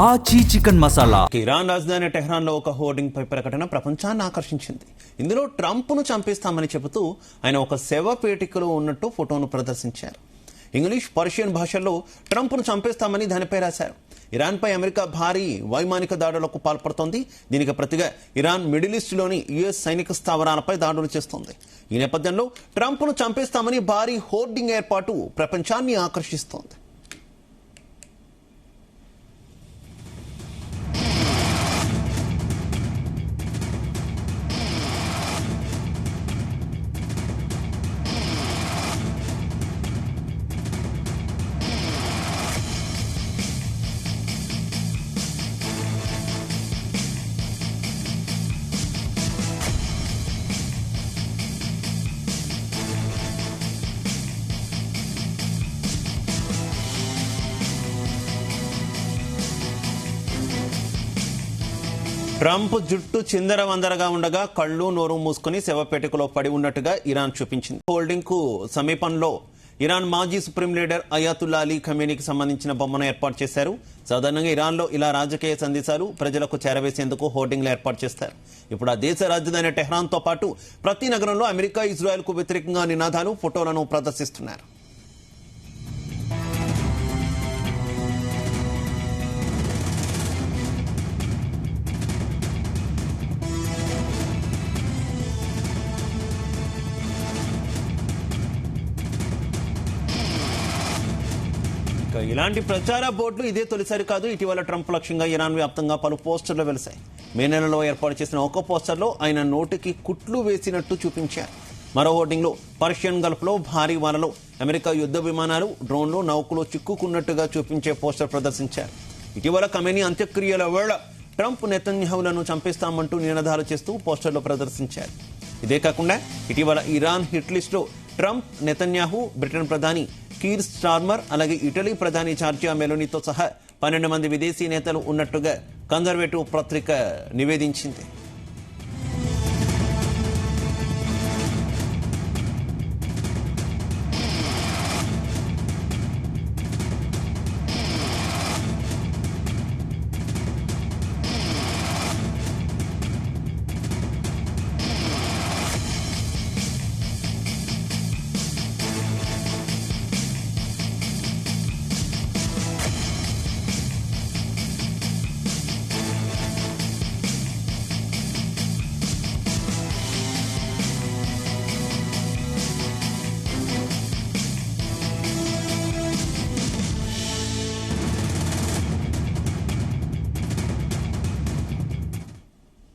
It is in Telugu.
ఆచి చికెన్ మసాలా. ఇరాన్ రాజధాని టెహ్రాన్ లో ఒక హోర్డింగ్ పై ప్రకటన ప్రపంచాన్ని ఆకర్షించింది. ఇందులో ట్రంప్ ను చంపేస్తామని చెబుతూ ఆయన ఒక శవ పేటికలో ఉన్నట్టు ఫోటోను ప్రదర్శించారు. ఇంగ్లీష్, పర్షియన్ భాషల్లో ట్రంప్ ను చంపేస్తామని దానిపై రాశారు. ఇరాన్ పై అమెరికా భారీ వైమానిక దాడులకు పాల్పడుతోంది. దీనికి ప్రతిగా ఇరాన్ మిడిల్ ఈస్ట్ లోని యుఎస్ సైనిక స్థావరాలపై దాడులు చేస్తోంది. ఈ నేపథ్యంలో ట్రంప్ ను చంపేస్తామని భారీ హోర్డింగ్ ఏర్పాటు ప్రపంచాన్ని ఆకర్షిస్తోంది. ట్రంప్ జుట్టు చిందరవందరగా ఉండగా కళ్ళు నోరు మూసుకుని శవపేటికలో పడి ఉన్నట్టుగా ఇరాన్ చూపించింది. హోల్డింగ్ కు సమీపంలో ఇరాన్ మాజీ సుప్రీం లీడర్ అయాతుల్లా అలీ ఖమేనీకి సంబంధించిన బొమ్మను ఏర్పాటు చేశారు. సాధారణంగా ఇరాన్ లో ఇలా రాజకీయ సందేశాలు ప్రజలకు చేరవేసేందుకు హోర్డింగ్లు ఏర్పాటు చేస్తారు. ఇప్పుడు ఆ దేశ రాజధాని టెహ్రాన్ తో పాటు ప్రతి నగరంలో అమెరికా, ఇజ్రాయెల్ కు వ్యతిరేకంగా నినాదాలు, ఫోటోలను ప్రదర్శిస్తున్నారు. ఇలాంటి ప్రచార బోర్డులు ఇదే తొలిసారి కాదు. ఇటీవల ట్రంప్ లక్ష్యంగా ఇరాన్ వ్యాప్తంగా పలు పోస్టర్లు వెలిశాయి. మే నెలలో ఏర్పాటు చేసిన ఒక పోస్టర్లో ఆయన నోటికి కుట్లు వేసినట్టు చూపించారు. మరో హోర్డింగ్లో పర్షియన్ గల్ఫ్ లో భారీ వానలో అమెరికా యుద్ధ విమానాలు, డ్రోన్లు, నౌకలు చిక్కుకున్నట్టుగా చూపించే పోస్టర్ ప్రదర్శించారు. ఇటీవల ఖమేనీ అంత్యక్రియల వేళ ట్రంప్ నెతన్యాహులను చంపేస్తామంటూ నినాదాలు చేస్తూ పోస్టర్లు ప్రదర్శించారు. ఇదే కాకుండా ఇటీవల ఇరాన్ హిట్ లిస్ట్ లో ట్రంప్, నెతన్యాహు, బ్రిటన్ ప్రధాని కీర్ స్టార్మర్, అలాగే ఇటలీ ప్రధాని జార్జియా మెలోనీతో సహా 12 మంది విదేశీ నేతలు ఉన్నట్టుగా కన్జర్వేటివ్ పత్రిక నివేదించింది.